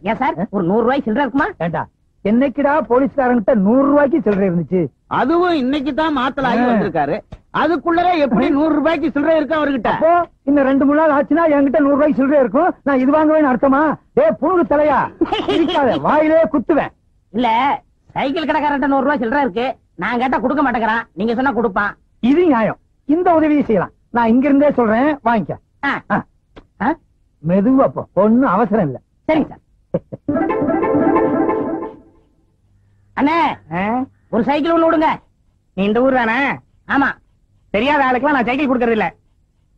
ஏன் சார் ஒரு 100 ரூபாய் சில்லறை இருக்குமா? ஏண்டா என்னைக்குடா போலீஸ்காரங்கிட்ட 100 ரூபாய்க்கு சில்லறை இருந்துச்சு? அதுவும் இன்னைக்கு தான் மாத்தல ஆகி வந்திருக்காரு. அதுக்குள்ளரே எப்படி 100 ரூபாய்க்கு சில்லறை இருக்கு அவர்கிட்ட? அப்போ இன்னும் 2-3 நாள் ஆச்சுன்னா என்கிட்ட 100 ரூபாய்க்கு சில்லறை இருக்கும். நான் இது வாங்குவேன்னு அர்த்தமா? புழுகு தலையா வாயிலே குத்துவேன். இல்ல சைக்கிள் கடைக்காரன் 100 ரூபாய் சில்லறை இருக்கு, நான் கேட்டா கொடுக்க மாட்டேங்கிறான், நீங்க சொன்னா கொடுப்பான். இது நியாயம். இந்த உதவியை செய்யலாம். நான் இங்க இருந்தே சொல்றேன், வாங்கிக்க. மெதுவா போ, ஒன்னும் அவசரம் இல்ல. சரிங்க சார். அண்ணே ஒரு சைக்கிள் ஒண்ணு விடுங்க. நீ இந்த ஊர் தானே? ஆமா. தெரியாத ஆளுக்கெல்லாம் நான் சைக்கிள் கொடுக்கறது இல்ல.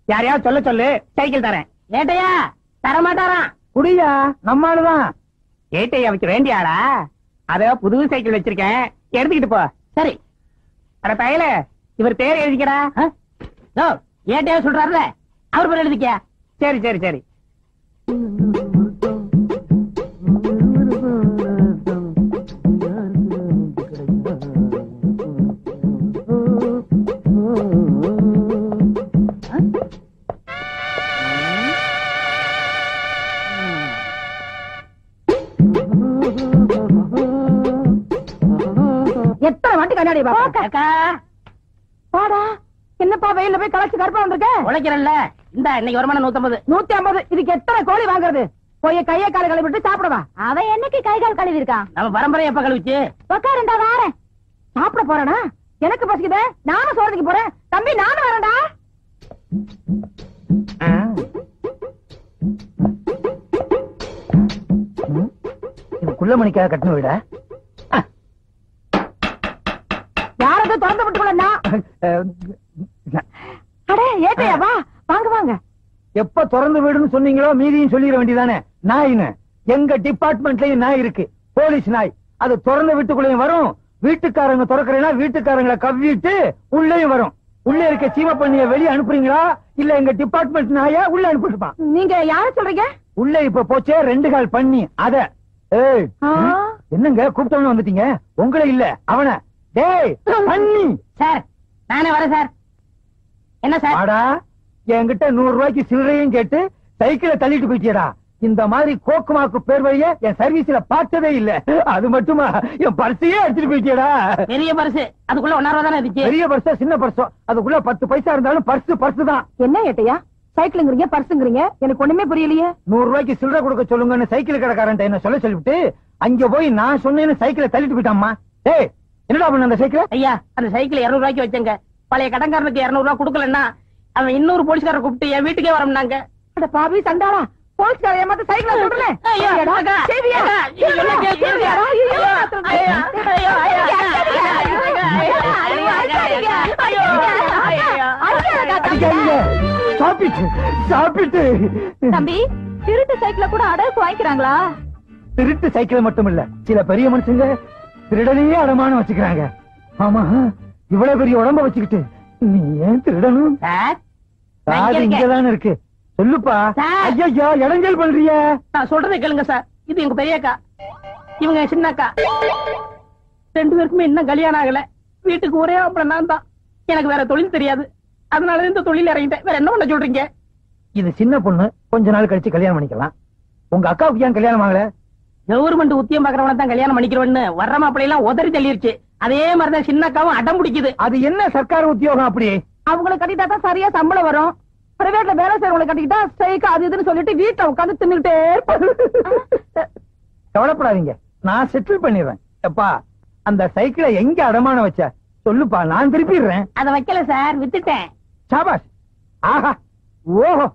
யாரையாவது சொல்ல சொல்லு, சைக்கிள் தரேன். ஏட்டையா தரமாட்டாராம். குடியா, நம்ம ஆளுதான். ஏட்டையா வைக்க வேண்டிய ஆளா? அத புது சைக்கிள் வச்சிருக்கேன், எடுத்துக்கிட்டு போ. சரி. அட பயல, இவர் பேர் எழுதிக்கடா. ஏட்டையா சொல்றாருல, அவர் பேர் எழுதிக்க. சரி சரி சரி. எத்தனை வாட்டி கண்ணாடி பாடா? என்னப்பா வெயில போய் கலச்சு கருப்பா வந்திருக்க? உழைக்கிறல்ல, இந்த இன்னைக்கு வருமானம் 150. 150? இதுக்கு எத்தனை கோழி வாங்குறது? போய் கையை கால கழுவிட்டு சாப்பிடுவா. அவன் என்னைக்கு கை கால் கழுவி இருக்கான்? நம்ம பரம்பரை எப்ப கழுவிச்சு? உட்காருண்டா வாரேன். சாப்பிட போறேனா? எனக்கு பசிக்குதே, நானும் சோறதுக்கு போறேன். தம்பி நானும் வரேன்டா. இது குள்ளமணிக்காக கட்டணம் விட யாரது திறந்து விட்டுக்கொள்ளா? அடே ஏட்டையா வா, வாங்க வாங்க. எப்ப திறந்து வீடுன்னு சொன்னீங்களோ மீதியும் சொல்லிட வேண்டியதானே. நாயின்னு எங்க டிபார்ட்மெண்ட்லயும் நாய் இருக்கு, போலீஸ் நாய். அது திறந்த வீட்டுக்குள்ளேயும் வரும், வீட்டுக்காரங்க திறக்கிறேன்னா வீட்டுக்காரங்களை கவ்விட்டு உள்ளேயும் வரும். உள்ள இருக்க சீம பண்ணிய வெளியே அனுப்புறீங்களா இல்ல எங்க டிபார்ட்மெண்ட் நாயா உள்ள அனுப்பிட்டுப்பான்? நீங்க யார சொல்றீங்க? உள்ள இப்ப போச்சே 2 கால் பண்ணி அத. என்னங்க கூப்பிட்டவன வந்துட்டீங்க? உங்களை இல்ல அவன. டேய் பண்ணி சார், நானே வரேன் சார். என்ன சார்? ஆடா, என்கிட்ட 100 ரூபாய்க்கு சில்லறையும் கேட்டு சைக்கிளை தள்ளிட்டு போயிட்டியடா. இந்த மாதிரி கோக்குமாக்கு பேர் வழிய என் சர்வீஸ்ல பார்த்ததே இல்ல. அது மட்டுமா, என் பர்சையே எடுத்துட்டு போயிட்டியடா. பெரிய பர்ஸ், அதுக்குள்ள 1 ரூபா தானே இருந்துச்சு. பெரிய பர்ஸோ சின்ன பர்ஸோ அதுக்குள்ள 10 பைசா இருந்தாலும் பர்ஸ் தான். என்ன ஏட்டையா சைக்கிள்ங்கறீங்க பர்ஸ்ங்கறீங்க? எனக்கு ஒண்ணுமே புரியலையே. 100 ரூபாய்க்கு சில்லறை கொடுக்க சொல்லுங்கன்னு சைக்கிள் கடைக்காரன் என்ன சொல்லிவிட்டு அங்க போய் நான் சொன்னேன்னு சைக்கிளை தள்ளிட்டு போயிட்டாம்மா. டேய் என்னடா பண்ண அந்த சைக்கிள்? ஐயா அந்த சைக்கிள் 200 ரூபாய்க்கு வச்சங்க. பழைய கடன்காரனுக்கு 200 ரூபாய் கொடுக்கலன்னா அவன் இன்னொரு போலீஸ்காரரை கூப்பிட்டு என் வீட்டுக்கே வரம்னாங்க. அட பாவி சண்டாளா, போலீஸ்கார ஏமாத்த சைக்கிள சொல்றேன். சாப்பிட்டு தம்பி, திருட்டு சைக்கிள கூட அடகு வாங்கிக்கிறாங்களா? திருட்டு சைக்கிள் மட்டும் இல்ல, சில பெரிய மனுஷங்க திருடனையே அடமானம் வச்சுக்கிறாங்க. ஆமா, இவ்வளவு பெரிய உடம்ப வச்சுக்கிட்டு நீ ஏன் திருடணும்? இங்கதானே இருக்கு, சொல்லுப்பா. ஐயா இடைஞ்சல் பண்றிய? நான் சொல்றதை கேளுங்க சார். இது எங்க பெரியக்கா, இவங்க சின்ன அக்கா. 2 பேருக்குமே இன்னும் கல்யாணம் ஆகல. வீட்டுக்கு ஒரே அப்புறம் நான் தான். எனக்கு வேற தொழில் தெரியாது, அதனால இந்த தொழில் இறங்கிட்டேன். வேற என்ன பண்ண சொல்றீங்க? இது சின்ன பொண்ணு, கொஞ்ச நாள் கழிச்சு கல்யாணம் பண்ணிக்கலாம். உங்க அக்காவுக்கு ஏன் கல்யாணம் ஆகல? கவர்மெண்ட் உத்தியம் பாக்குறவன தான் கல்யாணம் பண்ணிக்கிறவன்னு வர்ற மாப்பிள்ளை எல்லாம் உதறி தள்ளிருச்சு. அதே மாதிரிதான் சின்ன அக்காவும் அடம் பிடிக்குது. அது என்ன சர்க்கார் உத்தியோகம் அப்படி? அவங்களுக்கு கட்டிட்டா தான் சரியா சம்பளம் வரும். பிரைவேட்ல வேலை செய்யறவங்களை கட்டிக்கிட்டா ஸ்ட்ரைக் அது இதுன்னு சொல்லிட்டு வீட்டுல உட்காந்து தின்னுட்டே கவலைப்படாதீங்க, நான் செட்டில் பண்ணிடுறேன். அப்பா அந்த சைக்கிளை எங்க அடமான வச்ச சொல்லுப்பா, நான் திருப்பிடுறேன். அதை வைக்கல சார், வித்துட்டேன். சாபாஷ். ஆஹா, ஓஹோ,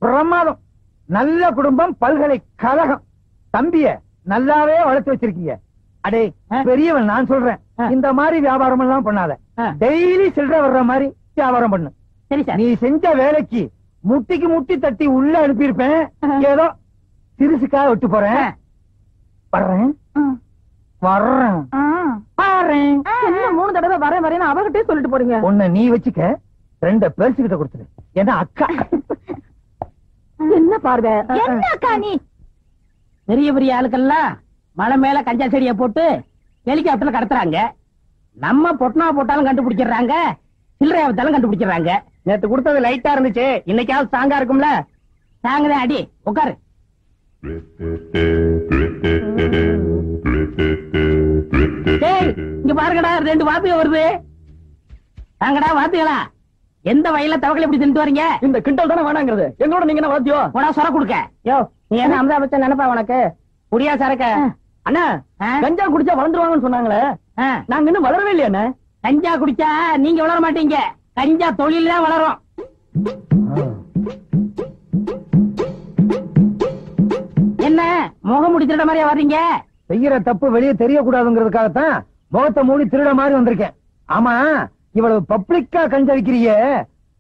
பிரமாதம். நல்ல குடும்பம், பல்கலைக்கழகம். தம்பிய நல்லாவே வளர்த்து வச்சிருக்கீங்க. அடே பெரியவன், நான் சொல்றேன், இந்த மாதிரி வியாபாரம் எல்லாம் பண்ணாத. டெய்லி சில்லறை வர்ற மாதிரி வியாபாரம் பண்ணு. சரி சார். நீ செஞ்ச வேலைக்கு முட்டிக்கு முட்டி தட்டி உள்ள அனுப்பியிருப்பேன். ஏதோ சிறுசுக்காக விட்டு போறேன். வர்றேன் வர்றேன் வர்றேன். என்ன 3 தடவை வரேன் வரேன்னு அவகிட்டே சொல்லிட்டு போறீங்க? உன்னை நீ வச்சுக்க, 2 பேர்ஸுகிட்ட கொடுத்துரு. ஏன்னா அக்கா. என்ன பார்வை என்ன அக்கா நீ? பெரிய பெரிய ஆளுக்கெல்லாம் மலை மேல கஞ்சா செடியை போட்டு ஹெலிகாப்டர்ல கடத்துறாங்க. நம்ம பொட்டனா போட்டாலும் கண்டுபிடிச்சிடுறாங்க, சில்லறையாவத்தாலும் கண்டுபிடிச்சிடுறாங்க. நேத்து கொடுத்தது லைட்டா இருந்துச்சு, இன்னைக்காவது ஸ்ட்ராங்கா இருக்கும்ல. ஸ்ட்ராங் தான். அடி உட்காரு. பாருங்கடா 2 வாத்துக வருது. வாங்கடா வாத்துகளா. எந்த வயல்ல தவக்கலை இப்படி தின்ட்டு வரீங்க? இந்த கிண்டல் தானே வேணாங்கிறது. எங்களோட நீங்க என்ன வாத்தியோ? போடா சொர குடுக்க. யோ நீ என்ன அமிதாப் பச்சன் நினைப்பா உனக்கு? புரியா சரக்க? அண்ணா கஞ்சா குடிச்சா வளர்ந்துருவாங்கன்னு சொன்னாங்களே, நாங்க இன்னும் வளரவே இல்லையா அண்ணா? கஞ்சா குடிச்சா நீங்க வளர மாட்டீங்க. கஞ்சா தொழில் தான் வளரும். என்ன முகம் முடி திருட மாதிரியா வர்றீங்க? செய்யற தப்பு வெளியே தெரியக்கூடாதுங்கிறதுக்காகத்தான் முகத்தை மூடி திருட மாதிரி வந்திருக்கேன். ஆமா, இவ்வளவு பப்ளிக்கா கஞ்சா விக்கிறிய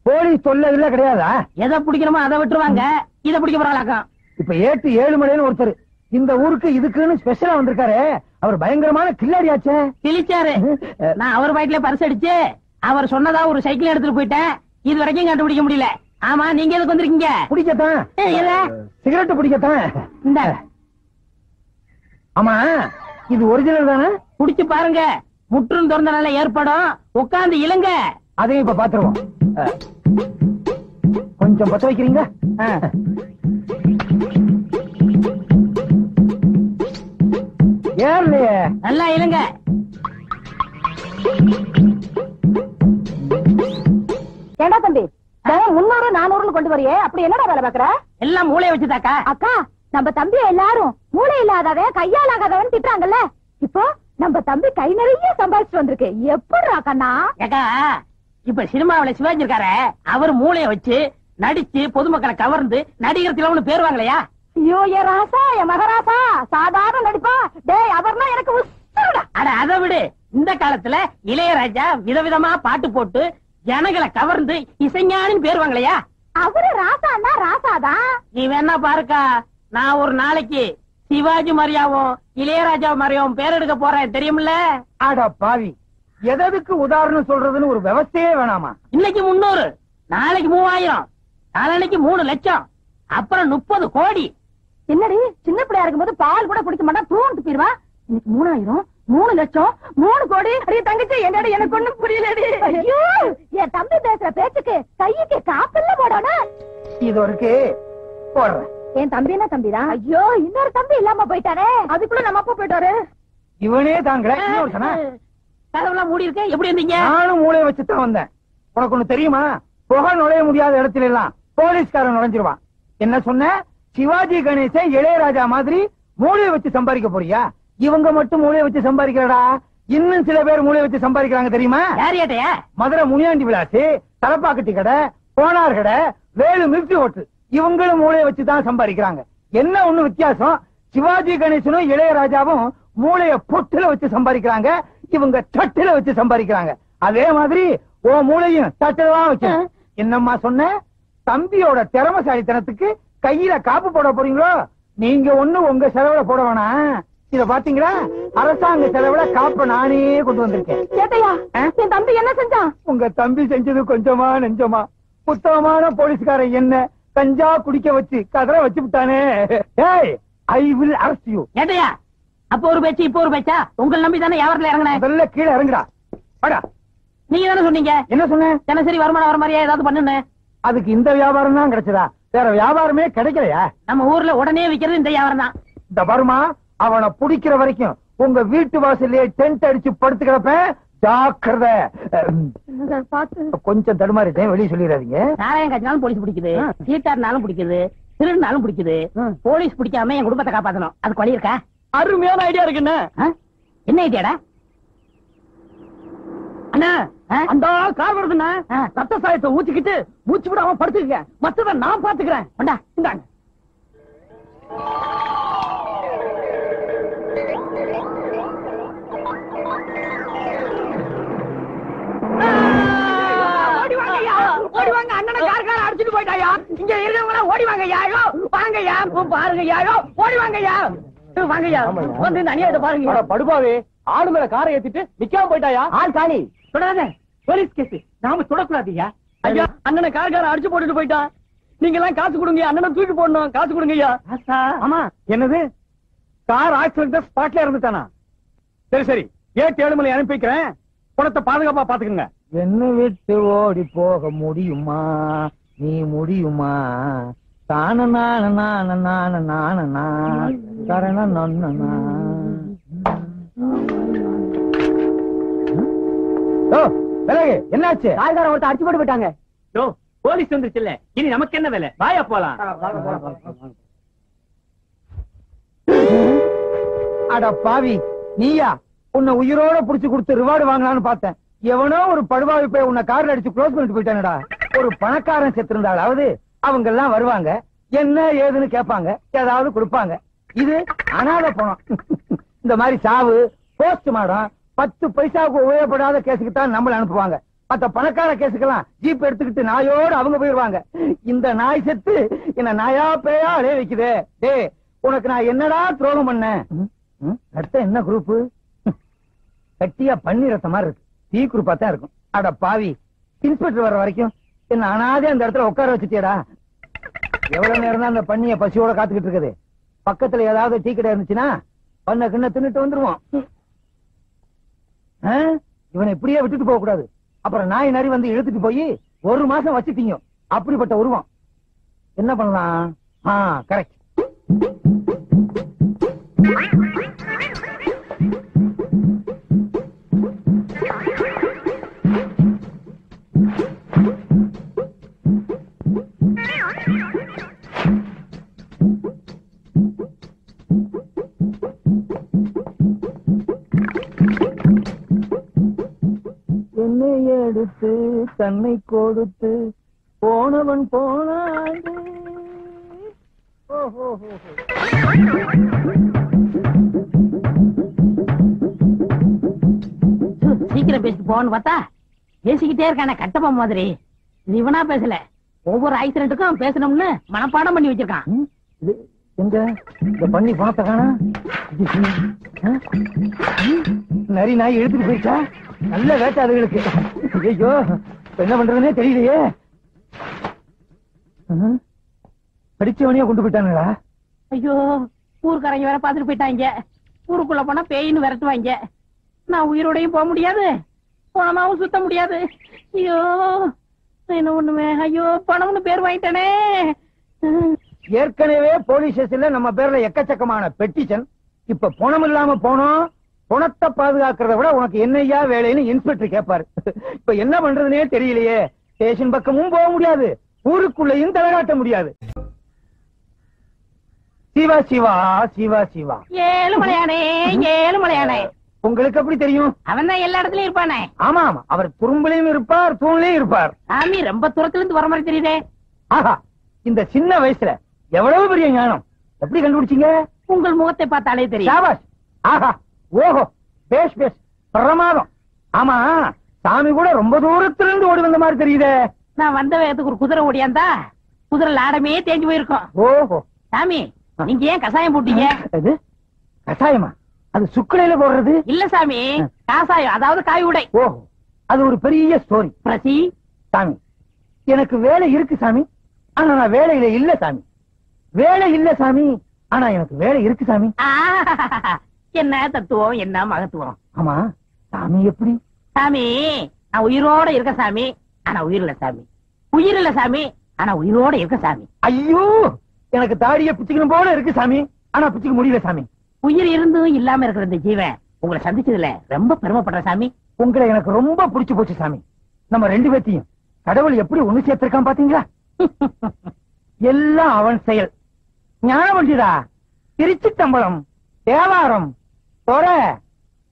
போலீஸ் தொல்லை இல்ல கிடையாதா? எதை பிடிக்கணுமோ அதை விட்டுருவாங்க. இதை பிடிக்க போறாளாக்கம். இப்ப ஏட்டு 7 மணின்னு ஒருத்தர் இந்த ஊருக்கு இதுக்குன்னு ஸ்பெஷலா வந்திருக்காரு. அவர் பயங்கரமான கில்லாடியாச்சே. கிழிச்சாரு. நான் அவர் வயிற்றுல பரிசு அடிச்சு அவர் சொன்னதா ஒரு சைக்கிள் எடுத்துட்டு போயிட்டேன். இது வரைக்கும் கண்டுபிடிக்க முடியல. ஆமா, நீங்க எதுக்கு வந்திருக்கீங்க? பிடிக்கத்தான். சிகரெட் பிடிக்கத்தான். இந்த ஆமா, இது ஒரிஜினல் தானே? குடிச்சு பாருங்க, முற்றும் திறந்தனால ஏற்படும். உட்கார்ந்து இழுங்க. அதையும் இப்ப பாத்துருவோம். கொஞ்சம் பத்த வைக்கிறீங்க? ஏர்லையே நல்லா இழுங்க. ஏண்டா தம்பி 300 400 கொண்டு வரையே, அப்படி என்னடா வேலை பாக்குற? எல்லாம் மூளைய வச்சுதாக்கா. அக்கா, நம்ம தம்பி எல்லாரும் மூளை இல்லாதவன் கையால் ஆகாதவன் திட்டாங்கல்ல. இப்போ நம்ம தம்பி கை நிறைய சம்பாதிச்சுட்டு வந்திருக்கு. எப்படி கண்ணா? ஏக்கா, இப்ப சினிமாவில சிவாஜி இருக்காரு, அவர் மூளைய வச்சு நடிச்சு பொதுமக்களை கவர்ந்து நடிகர் திலகம்னு பேருவாங்களையா? ஐயோ ஏ ராசா, எ மகராசா, சாதாரண நடிப்பா. டேய் அவர்னா எனக்கு உசுருடா. அட அதை விடு. இந்த காலத்துல இளையராஜா விதவிதமா பாட்டு போட்டு ஜனங்களை கவர்ந்து இசைஞானின்னு பேருவாங்களையா? அவரு ராசான்னா ராசாதான். நீ வேணா பாருக்கா, நான் ஒரு நாளைக்கு சிவாஜி மாதிரியாவும் இளையராஜா மாதிரியாவும் பேர் எடுக்க போறேன், தெரியுமில்ல? ஆடா பாவி, எதற்கு உதாரணம் சொல்றதுன்னு ஒரு விவசாயே வேணாமா? இன்னைக்கு 300, நாளைக்கு 3000, நாளைக்கு 3 லட்சம், அப்புறம் 30 கோடி. என்னடி சின்ன பிள்ளையா இருக்கும்போது பால் கூட குடிக்க மாட்டா, தூண்டு போயிருவா. இன்னைக்கு 3000, 3 லட்சம், 3 கோடி. அடி தங்கச்சி, என்னடி எனக்கு ஒண்ணும் புரியலடி. ஐயோ, என் தம்பி பேசுற பேச்சுக்கு கைக்கு காப்பல்ல போடணும். இது இருக்கு போடுறேன். என் தம்பி என்ன தம்பிதான்? ஐயோ, இன்னொரு தம்பி இல்லாம போயிட்டானே. அதுக்குள்ள நம்ம அப்பா போயிட்டாரு. இவனே தாங்கிற கதவுலாம் மூடி இருக்கு. எப்படி இருந்தீங்க? நானும் மூளைய வச்சுதான் வந்தேன். உனக்கு ஒண்ணு தெரியுமா? புகை நுழைய முடியாத இடத்துல எல்லாம் போலீஸ்காரன் நுழைஞ்சிருவான். என்ன சொன்ன? சிவாஜி கணேசன் இளையராஜா மாதிரி மூளைய வச்சு சம்பாதிக்க போறியா? இவங்க மட்டும் மூளைய வச்சு சம்பாதிக்கிறடா. இன்னும் சில பேர் மூளைய வச்சு சம்பாதிக்கிறாங்க தெரியுமா? யாரியாட்டையா? மதுரை முனியாண்டி விலாசி, தலப்பாக்கட்டி கடை, போனார் கடை, வேலு மில்கி ஹோட்டல், இவங்களும் மூளைய வச்சுதான் சம்பாதிக்கிறாங்க. என்ன ஒண்ணு வித்தியாசம்? சிவாஜி கணேசனும் இளையராஜாவும் மூளைய பொட்டுல வச்சு சம்பாதிக்கிறாங்க, இவங்க தட்டுல வச்சு சம்பாதிக்கிறாங்க. அதே மாதிரி ஓ மூளையும் தட்டுல தான் வச்சு. என்னம்மா சொன்ன? தம்பியோட திறமைசாலித்தனத்துக்கு கையில காப்பு போட போறீங்களோ? நீங்க ஒண்ணு உங்க செலவுல போட வேணாம். இத பாத்தீங்களா? அரசாங்க செலவுல காப்ப நானே கொண்டு வந்திருக்கேன். கேட்டையா, என் தம்பி என்ன செஞ்சான்? உங்க தம்பி செஞ்சது கொஞ்சமா நெஞ்சமா? புத்தகமான போலீஸ்காரன் என்ன கஞ்சா குடிக்க வச்சு கதற வச்சு விட்டானே. ஏய், ஐ வில் அரெஸ்ட் யூ. கேட்டையா? அப்ப ஒரு பேச்சு இப்ப ஒரு பேச்சா? உங்களை நம்பி தானே வியாபாரத்துல இறங்கினேன். முதல்ல கீழே இறங்குடா. வாடா. நீங்க தானே சொன்னீங்க என்ன சொன்னேன்? தினசரி வருமானம் வர மாதிரியா ஏதாவது பண்ணுன்னு. அதுக்கு இந்த வியாபாரம் தான் கிடைச்சதா? வேற வியாபாரமே கிடைக்கலையா? நம்ம ஊர்ல உடனே விக்கிறது இந்த வியாபாரம் தான். இந்த வருமா அவனை புடிக்கிற வரைக்கும் உங்க வீட்டு வாசல்லே டென்ட் அடிச்சு படுத்துக்கிறப்ப ஜாக்கிரதை. கொஞ்சம் தடுமாறிட்டேன், வெளியே சொல்லிடாதீங்க. நாராயணன் காய்ச்சினாலும் போலீஸ் பிடிக்குது, சீட்டாருனாலும் பிடிக்குது, திருநாலும் பிடிக்குது. போலீஸ் பிடிக்காம என் குடும்பத்தை காப்பாத்தணும். அதுக்கு வழி இருக்கா? அருமையான ஐடியா இருக்குன்னு. என்ன ஐடியாடா? அண்ணா, அந்த கார் வருதுண்ணா. ரத்த சாயத்தை ஊத்திக்கிட்டு மூச்சு விடாம படுத்துக்க. மத்தத நான் பாத்துக்கிறேன். கொண்டா. இந்தாங்க. ஓடிவாங்க, அண்ணனை கார்கார அடிச்சுட்டு போயிட்டாயா? இங்க இருக்கவங்க ஓடிவாங்க யாரோ. வாங்கய்யா, பாருங்க யாரோ. ஓடிவாங்கய்யா, வாங்கய்யா. வந்து இந்த அநியாயத்தை பாருங்க. படுபாவே, ஆடு மேல காரை ஏத்திட்டு நிக்காம போயிட்டாயா? ஆள் காலி. தொடாத, போலீஸ் கேஸ். நாம தொடக்கூடாதுயா. ஐயா, அண்ணனை கார்கார அடிச்சு போட்டுட்டு போயிட்டான். நீங்க எல்லாம் காசு கொடுங்க. அண்ணனை தூக்கி போடணும். காசு கொடுங்க ஐயா. ஆமா, என்னது? கார் ஆக்சிடென்ட் ஸ்பாட்ல இருந்துட்டானா? சரி சரி, 7 மணி அனுப்பி வைக்கிறேன். பணத்தை பாதுகாப்பா பாத்துக்கங்க. என்ன விட்டு ஓடி போக முடியுமா? நீ முடியுமா? தான நான நான நான நான கரண நொன்னா. விலகு, என்னாச்சு? காய்கார ஒருத்தர் அடிச்சு போட்டு போயிட்டாங்க. போலீஸ் வந்துருச்சு இல்ல, இனி நமக்கு என்ன வேலை? வாயா போலாம். அட பாவி, நீயா? உன்னை உயிரோட புடிச்சு கொடுத்து ரிவார்டு வாங்கலாம்னு பார்த்தேன். எவனோ ஒரு படுவாவி போய் உன்னை கார்ல அடிச்சு க்ளோஸ் பண்ணிட்டு போயிட்டானடா. ஒரு பணக்காரன் செத்திருந்தாலாவது அவங்க எல்லாம் வருவாங்க, என்ன ஏதுன்னு கேட்பாங்க, ஏதாவது கொடுப்பாங்க. இது அனாதை பணம். இந்த மாதிரி சாவு, போஸ்ட் மாடம், 10 பைசாவுக்கு உபயோகப்படாத கேஸுக்கு தான் நம்மள அனுப்புவாங்க. மத்த பணக்கார கேஸுக்கெல்லாம் ஜீப் எடுத்துக்கிட்டு நாயோடு அவங்க போயிருவாங்க. இந்த நாய் செத்து என்ன நாயா பேயா அடைய வைக்குதே. டே, உனக்கு நான் என்னடா துரோகம் பண்ணேன்? அடுத்த என்ன குரூப்? கட்டியா பன்னீரத்த மாதிரி இருக்கு. டி குரூப்பா தான் இருக்கும். அட பாவி, இன்ஸ்பெக்டர் வர்ற வரைக்கும் என்ன அனாதே அந்த இடத்துல உட்கார வச்சுட்டியடா. எவ்வளவு நேரம் தான் அந்த பண்ணிய பசியோட காத்துக்கிட்டு இருக்குது? பக்கத்துல ஏதாவது டீ கடை இருந்துச்சுன்னா பண்ண கிண்ண தின்னுட்டு வந்துருவோம். இவனை இப்படியே விட்டுட்டு போக கூடாது. அப்புறம் நாய் நரி வந்து இழுத்துட்டு போய் 1 மாசம் வச்சுட்டீங்க. அப்படிப்பட்ட உருவம். என்ன பண்ணலாம்? கரெக்ட். என்னை எடுத்து தன்னை கொடுத்து போனவன் போனாண்டு. சீக்கிரம் பேசிட்டு போன்னு பார்த்தா பேசிக்கிட்டே இருக்கான கட்டப்பா மாதிரி. இது இவனா பேசல, ஒவ்வொரு ஆக்சிடென்ட்டுக்கும் பேசணும்னு மனப்பாடம் பண்ணி வச்சிருக்கான். எங்க இந்த பண்ணி பணத்தை காணா? நரி நாய் எடுத்துட்டு போயிடுச்சா? நல்ல வேட்டை அதுகளுக்கு. ஐயோ, என்ன பண்றதுன்னே தெரியலையே. படிச்சவனையே கொண்டு போயிட்டானுங்களா? ஐயோ, ஊருக்காரங்க வேற பாத்துட்டு போயிட்டாங்க. ஊருக்குள்ள போனா பேயின்னு விரட்டுவாங்க. நான் உயிரோடையும் போக முடியாது, பணமாவும் சுத்த முடியாது. ஐயோ, என்ன ஒண்ணுமே. ஐயோ, பணம்னு பேர் வாங்கிட்டானே. ஏற்கனவே போலீஸ் ஸ்டேஷன்ல நம்ம பேர்ல எக்கச்சக்கமான பெட்டிஷன். இப்ப பணம் இல்லாம போனோம். பணத்தை பாதுகாக்கிறத விட உனக்கு என்னையா வேலைன்னு இன்ஸ்பெக்டர் கேட்பாரு. இப்ப என்ன பண்றதுனே தெரியலையே. ஸ்டேஷன் பக்கமும் போக முடியாது, ஊருக்குள்ளேயும் தலைகாட்ட முடியாது. சிவா சிவா சிவா சிவா. ஏழுமலையானே, ஏழுமலையானே. உங்களுக்கு எப்படி தெரியும்? அவன் தான் எல்லா இடத்துலயும் இருப்பானே. ஆமா ஆமா, அவர் துரும்புலையும் இருப்பார், தூண்லயும் இருப்பார். சாமி ரொம்ப தூரத்துல இருந்து வர மாதிரி தெரியுதே. ஆஹா, இந்த சின்ன வயசுல எவ்வளவு பெரிய ஞானம்! எப்படி கண்டுபிடிச்சீங்க? உங்கள் முகத்தை பார்த்தாலே தெரியும். சாபாஷ். ஆஹா, ஓஹோ, பேஷ் பேஷ், பிரமாதம். ஆமா, சாமி கூட ரொம்ப தூரத்துல இருந்து ஓடி வந்த மாதிரி தெரியுதே. நான் வந்த வேகத்துக்கு ஒரு குதிரை ஓடியாந்தா குதிரை லாடமே தேஞ்சு போயிருக்கும். ஓஹோ. சாமி, நீங்க ஏன் கசாயம் போட்டீங்க? அது கசாயமா? அது சுக்குலையில போடுறது இல்ல சாமி, காசாயம், அதாவது காய் உடை. ஓஹோ, அது ஒரு பெரிய ஸ்டோரி. பிரசி, சாமி, எனக்கு வேலை இருக்கு சாமி, ஆனா நான் வேலையில இல்ல சாமி. வேலை இல்ல சாமி, ஆனா எனக்கு வேலை இருக்கு சாமி. என்ன தத்துவம், என்ன மகத்துவம். ஆமா, சாமி எப்படி? சாமி, நான் உயிரோட இருக்க சாமி, ஆனா உயிர் இல்ல சாமி. உயிர் இல்ல சாமி, ஆனா உயிரோட இருக்க சாமி. ஐயோ, எனக்கு தாடிய பிச்சுக்கணும் போல இருக்கு சாமி, ஆனா பிச்சுக்க முடியல சாமி. உயிர் இருந்தும் இல்லாம இருக்கிற இந்த ஜீவன் உங்களை சந்திச்சதுல ரொம்ப பெருமைப்படுற சாமி. உங்களை எனக்கு ரொம்ப பிடிச்சு போச்சு சாமி. நம்ம 2 பேத்தையும் கடவுள் எப்படி ஒண்ணு சேர்த்திருக்கான் பாத்தீங்களா? எல்லாம் அவன் செயல். ஞானவண்டிதா, திருச்சி தம்பலம், தேவாரம், தொர,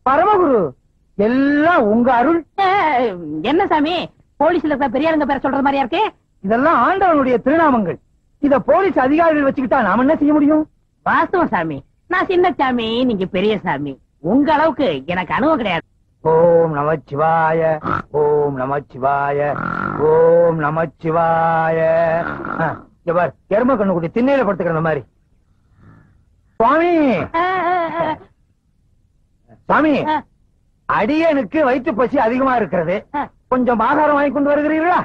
பரமகுரு எல்லாம் உங்க அருள். என்ன சாமி, போலீஸ்ல இருக்கிற பெரியாருங்க பேர சொல்றது மாதிரியா இருக்கு? இதெல்லாம் ஆண்டவனுடைய திருநாமங்கள். இத போலீஸ் அதிகாரிகள் வச்சுக்கிட்டா நாம என்ன செய்ய முடியும்? வாஸ்தவம் சாமி, நான் சின்ன சாமி, நீங்க பெரிய சாமி. உங்க அளவுக்கு எனக்கு அனுபவம் கிடையாது. ஓம் நமச்சிவாய, ஓம் நமச்சிவாய, ஓம் நமச்சிவாய. இவர் எரும கண்ணுக்குட்டி திண்ணையில படுத்துக்கிற மாதிரி. சுவாமி, சுவாமி, அடியனுக்கு வயிற்று பசி அதிகமா இருக்கிறது, கொஞ்சம் ஆகாரம் வாங்கி கொண்டு வருகிறீர்களா?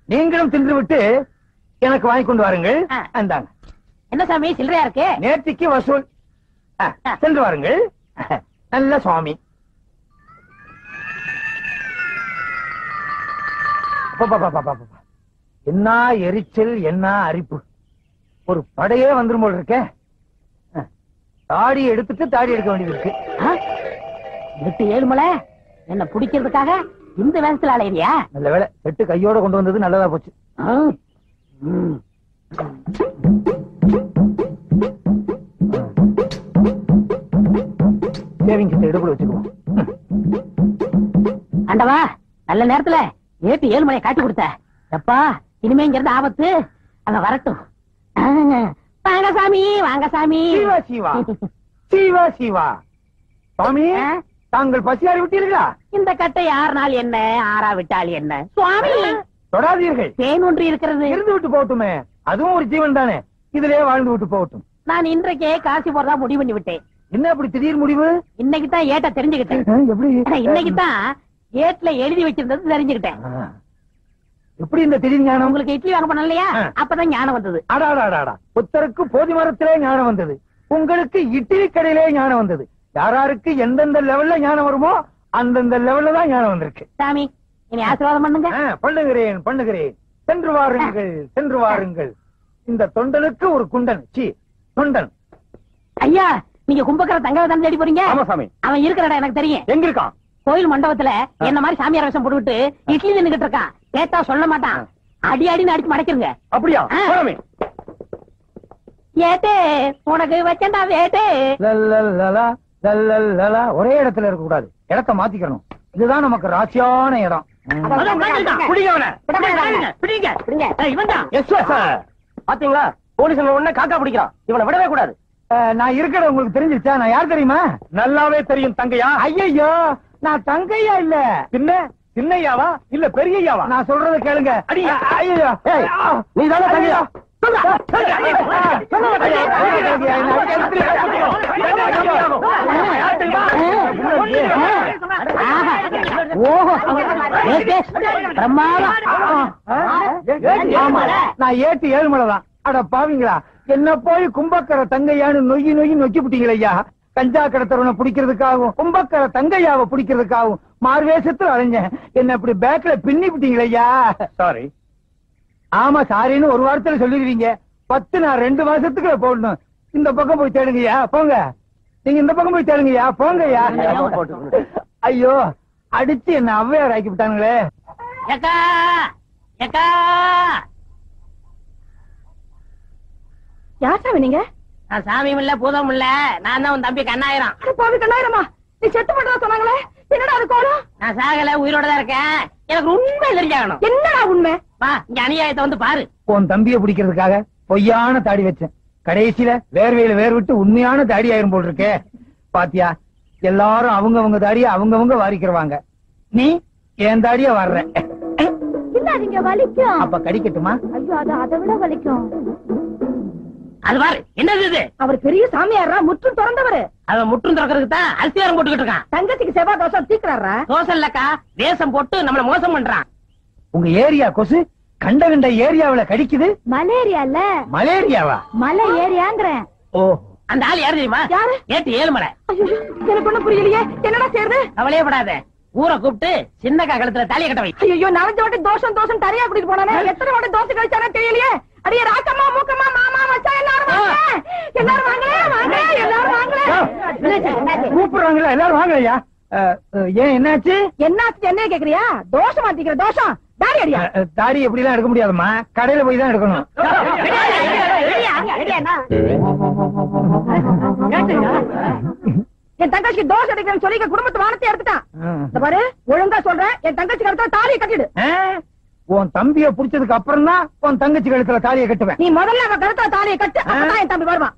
நீங்களும் தின்று விட்டு எனக்கு வாங்கி கொண்டு வாருங்கள். அந்தாங்க. என்ன சாமி சில்லறையா இருக்கு? நேர்த்திக்கு வசூல். சென்று வாருங்கள். நல்ல சுவாமி. என்ன எரிச்சல், என்ன அரிப்பு! ஒரு படையே வந்துரும் போல இருக்க. தாடி எடுத்துட்டு தாடி எடுக்க வேண்டியது இருக்கு. 8 ஏழுமலை என்ன பிடிக்கிறதுக்காக இந்த வேகத்துல அலையிறியா? நல்ல வேலை, செட்டு கையோட கொண்டு வந்தது நல்லதா போச்சு. சேவிங் கிட்ட எடுப்புல வச்சுக்குவோம். ஆண்டவா, நல்ல நேரத்துல ஏட்டு 7 மணியை காட்டி கொடுத்த. எப்பா, இனிமே இங்க இருந்து ஆபத்து. அவன் வரட்டும். வாங்க சாமி, வாங்க சாமி. சிவா சிவா சிவா சிவா. சுவாமி, தாங்கள் பசியாறி விட்டீர்களா? இந்த கட்டை 6 நாள் என்ன, 6 விட்டால் என்ன சுவாமி? தொடாதீர்கள். தேன் ஒன்று இருக்கிறது. இருந்து விட்டு போகட்டுமே, அதுவும் ஒரு ஜீவன் தானே, இதுலயே வாழ்ந்து விட்டு போகட்டும். நான் இன்றைக்கே காசி போறதா முடிவு பண்ணி விட்டேன். என்ன அப்படி திடீர் முடிவு? இன்னைக்கு தான் ஏட்ட தெரிஞ்சுக்கிட்டேன். எப்படி? இன்னைக்கு தான் ஏட்ல எழுதி வச்சிருந்தது தெரிஞ்சுக்கிட்டேன். எப்படி இந்த திடீர் ஞானம்? உங்களுக்கு இட்லி வாங்க போன இல்லையா, அப்பதான் ஞானம் வந்தது. அடாடாடாடா, புத்தருக்கு போதி மரத்திலே ஞானம் வந்தது, உங்களுக்கு இட்லி கடையிலே ஞானம் வந்தது. யாராருக்கு எந்தெந்த லெவல்ல ஞானம் வருமோ அந்தந்த லெவல்ல தான் ஞானம் வந்திருக்கு. சாமி, இனி ஆசீர்வாதம் பண்ணுங்க. பண்ணுகிறேன் பண்ணுகிறேன். சென்று வாருங்கள், சென்று வாருங்கள். இந்த தொண்டனுக்கு ஒரு குண்டன். சி, தொண்டன். ஐயா, நீங்க கும்பக்கரை தங்கவை தானே தேடி போறீங்க? ஆமா சாமி. அவன் இருக்கிற இடம் எனக்கு தெரியும். எங்க இருக்கான்? கோயில் மண்டபத்துல என்ன மாதிரி சாமியார் வேஷம் போட்டுவிட்டு இட்லி தின்னுகிட்டு இருக்கான். கேட்டா சொல்ல மாட்டான். அடி அடின்னு அடிச்சு மடக்கிருங்க. அப்படியா? ஏட்டே, உனக்கு வச்சண்டா வேட்டே. லல்லல்லலா, லல்லல்லலா. ஒரே இடத்துல இருக்க கூடாது, இடத்தை மாத்திக்கணும். இதுதான் நமக்கு ராசியான இடம். பாத்தீங்களா, போலீஸ் உடனே காக்கா பிடிக்கிறான். இவனை விடவே கூடாது. நான் இருக்கிற உங்களுக்கு தெரிஞ்சிருச்சா? நான் யார் தெரியுமா? நல்லாவே தெரியும். தங்கையா? ஐயோ, நான் தங்கையா இல்ல. பின்ன சின்னையாவா இல்ல பெரியயாவா? நான் சொல்றத கேளுங்க. ஐயோ, நீ தானே தங்கையா? நான் ஏட்டு 7 மலை தான். அட பாவீங்களா, என்ன போய் கும்பக்கரை தங்கையான்னு நொய்யி நொய்யி நொக்கி விட்டீங்களா? கஞ்சா கடத்தவனை பிடிக்கிறதுக்காகவும் கும்பக்கரை தங்கையாவை பிடிக்கிறதுக்காகவும் மார்வேஷத்துல அலைஞ்சேன். என்ன இப்படி பேக்ல பின்னி விட்டீங்களா? சாரி. ஆமா, சாரின்னு ஒரு வாரத்துல சொல்லிடுவீங்க. 10 நான் 2 மாசத்துக்குள்ள போடணும். இந்த பக்கம் போய் தேடுங்கய்யா, போங்க. நீங்க இந்த பக்கம் போய் தேடுங்கய்யா, போங்கய்யா. ஐயோ, அடிச்சு என்ன ஔவையார் ஆக்கி விட்டானுங்களே. ஏக்கா, ஏக்கா. யார் சாமி நீங்க? நான் சாமியும் இல்ல பூதம் இல்ல, நான் தான் உன் தம்பி கண்ணாயிரம். பாவி கண்ணாயிரமா, நீ செத்து போட்டதா சொன்னாங்களே, என்னடா அது கோலம்? நான் சாகல, உயிரோட தான் இருக்கேன். எனக்கு உண்மை தெரிஞ்சாகணும். என்னடா உண்மை? வா, இங்க அநியாயத்தை வந்து பாரு. உன் தம்பியை பிடிக்கிறதுக்காக பொய்யான தாடி வச்சேன். கடைசியில வேர்வையில வேர் விட்டு உண்மையான தாடி ஆயிரும் போல் இருக்கே. பாத்தியா, எல்லாரும் அவங்கவங்க தாடிய அவங்கவங்க வாரிக்கிறவாங்க. நீ என் தாடிய வர்ற. இங்க வலிக்கும். அப்ப கடிக்கட்டுமா? ஐயோ, அது அதை விட வலிக்கும். அது பாரு, என்னது இது? அவர் பெரிய சாமியாரா, முற்றும் திறந்தவரு. அவன் முற்றும் திறக்கிறதுக்கு தான் அரிசியாரம் போட்டுக்கிட்டு இருக்கான். தங்கச்சிக்கு செவ்வாய் தோசை தீக்குறாரா? தோசை இல்லக்கா, வேஷம் போட்டு நம்மள மோசம் பண்றான். உங்க ஏரியா கொசு கண்ட கண்ட ஏரியாவில கடிக்குது. மலேரியா இல்ல, மலேரியாவா? மலை ஏரியாங்கிறேன். ஓ, அந்த ஆள் யாரு தெரியுமா? யாரு? ஏட்டு 7 மலை. ஐயோ, எனக்கு ஒண்ணும் புரியலையே, என்னடா செய்யறது? கவலையே படாத, ஊரை கூப்பிட்டு சின்னக்கா கழுத்துல தாலியை கட்ட வை. ஐயோ, நனைஞ்ச வாட்டி தோஷம் தோஷம் தரையா கூட்டிட்டு போனானே, எத்தனை வாட்டி தோசை கழிச்சானே தெரியலையே. அடியே ராக்கம்மா, மூக்கம்மா, மாமா, மச்சான், எல்லாரும் வாங்க, எல்லாரும் வாங்களே, வாங்க, எல்லாரும் வாங்களே. கூப்பிடுறாங்களா? எல்லாரும் வாங்கலையா? ஏன், என்னாச்சு? என்னாச்சு என்ன கேக்குறியா? தோஷம் மாத்திக்கிற தோஷம். தாடி அடியா. தாடி எப்படி எல்லாம் எடுக்க முடியாதுமா, கடையில போய் தான் எடுக்கணும். என் தங்கச்சிக்கு தோசை அடிக்கிறேன்னு சொல்லி குடும்பத்து வானத்தை எடுத்துட்டான். இந்த பாரு, ஒழுங்கா சொல்றேன், என் தங்கச்சி கழுத்துல தாலியை கட்டிடு. உன் தம்பிய புடிச்சதுக்கு அப்புறம் தான் உன் தங்கச்சி கழுத்துல தாலியை கட்டுவேன். நீ முதல்ல அவன் கழுத்துல தாலியை கட்டு, அப்பதான் என் தம்பி வருவான்.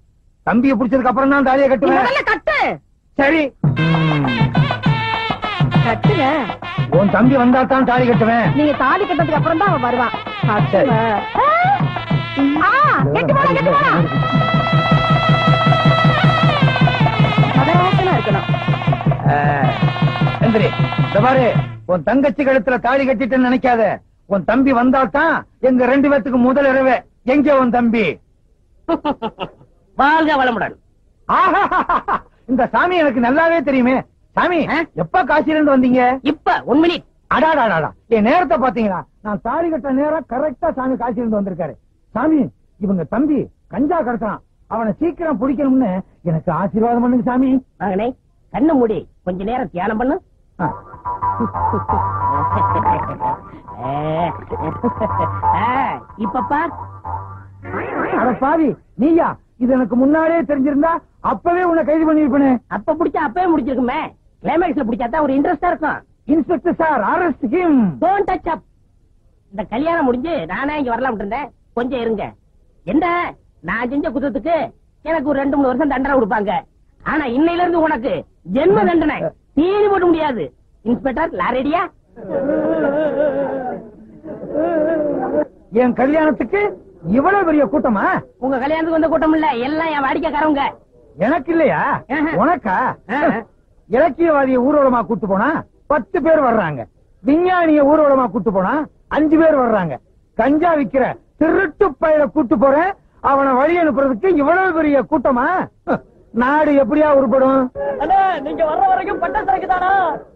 தம்பிய புடிச்சதுக்கு அப்புறம் தான் தாலியை நீ கட்டுவேன். முதல்ல கட்டு. சரி, கட்டுங்க. உன் தம்பி வந்தா தான் தாலி கட்டுவேன். நீங்க தாலி கட்டதுக்கு அப்புறம் தான் அவன் வருவான். சரி. கெட்டு போடா, கெட்டு போடா. மதவாசனா இருக்கணும். எந்திரி. இந்த பாரு, உன் தங்கச்சி கழுத்துல தாலி கட்டிட்டேன்னு நினைக்காத. உன் தம்பி வந்தா தான் எங்க 2 பேத்துக்கு முதல் இரவு. எங்க உன் தம்பி? வாழ்க வளமுடன். இந்த சாமி எனக்கு நல்லாவே தெரியுமே. சாமி, எப்ப காசில இருந்து வந்தீங்க? இப்ப 1 மினிட். அடாடாடா, என் நேரத்தை பாத்தீங்களா? நான் தாலி கட்ட நேரம் கரெக்டா சாமி காசில இருந்து வந்திருக்காரு. சாமி, இவங்க தம்பி கஞ்சா கடத்தான், அவனை சீக்கிரம் பிடிக்கணும்னு எனக்கு ஆசீர்வாதம் பண்ணுங்க சாமி. மகனே, கண்ணு மூடி கொஞ்ச நேரம் தியானம் பண்ணு. இப்ப பார். அட பாவி, நீயா? இது எனக்கு முன்னாலே தெரிஞ்சிருந்தா அப்பவே உன்னை கைது பண்ணிருப்பேனே. அப்ப பிடிச்சா அப்பவே முடிச்சிருக்குமே. கிளைமேக்ஸ்ல பிடிச்சாதான் ஒரு இன்ட்ரெஸ்டா இருக்கும். Inspector sir, arrest him. Don't touch up. இந்த கல்யாணம் முடிஞ்சு நானே இங்க வரலாம் இருந்தேன். கொஞ்சம் இருங்க. என்ன, நான் செஞ்ச குற்றத்துக்கு எனக்கு ஒரு 2-3 வருஷம் தண்டனை கொடுப்பாங்க. ஆனா இன்னையில இருந்து உனக்கு ஜென்ம தண்டனை. தீனி போட முடியாது. இன்ஸ்பெக்டர், லாரேடியா? என் கல்யாணத்துக்கு இவ்வளவு பெரிய கூட்டமா? உங்க கல்யாணத்துக்கு வந்த கூட்டம் இல்ல, எல்லாம் என் வாடிக்கைக்காரவங்க. எனக்கு இல்லையா? உனக்கா? இலக்கியவாதிய ஊர்வலமா கூட்டு போனா 10 பேர் வர்றாங்க. விஞ்ஞானிய ஊர்வலமா கூட்டு போனா 5 பேர் வர்றாங்க. கஞ்சா விக்கிற திருட்டு பயிர கூட்டு போறேன், அவனை வழி அனுப்புறதுக்கு இவ்வளவு பெரிய கூட்டமா? நாடு எப்படியா உருப்படும்? நீங்க வர்ற வரைக்கும் பட்ட சரக்கு தானா?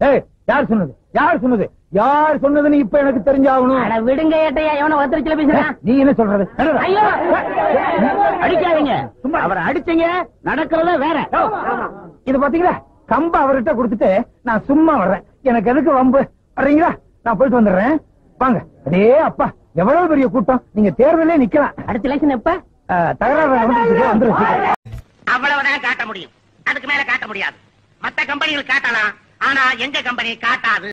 ஏய், யார் சொன்னது? யார் சொன்னது? யார் சொன்னதுன்னு இப்ப எனக்கு தெரிஞ்சாகணும். அட விடுங்க ஏட்டையா, எவன வத்திரச்சில பேசுறான்? நீ என்ன சொல்றது? ஐயோ, அடிக்காதீங்க. அவரை அடிச்சீங்க, நடக்கிறத வேற. இது பாத்தீங்களா, கம்ப அவர்கிட்ட கொடுத்துட்டு நான் சும்மா வர்றேன். எனக்கு எதுக்கு வம்பு? வர்றீங்களா? நான் போயிட்டு வந்துடுறேன். வாங்க. அடே அப்பா, எவ்வளவு பெரிய கூட்டம். நீங்க தேர்தலே நிக்கலாம். அடுத்த எலெக்ஷன் எப்ப? தகராறு வந்துருச்சு. அவ்வளவுதான் காட்ட முடியும். அதுக்கு மேல காட்ட முடியாது. மத்த கம்பெனிகள் காட்டலாம், ஆனா எங்க கம்பெனி காட்டாது.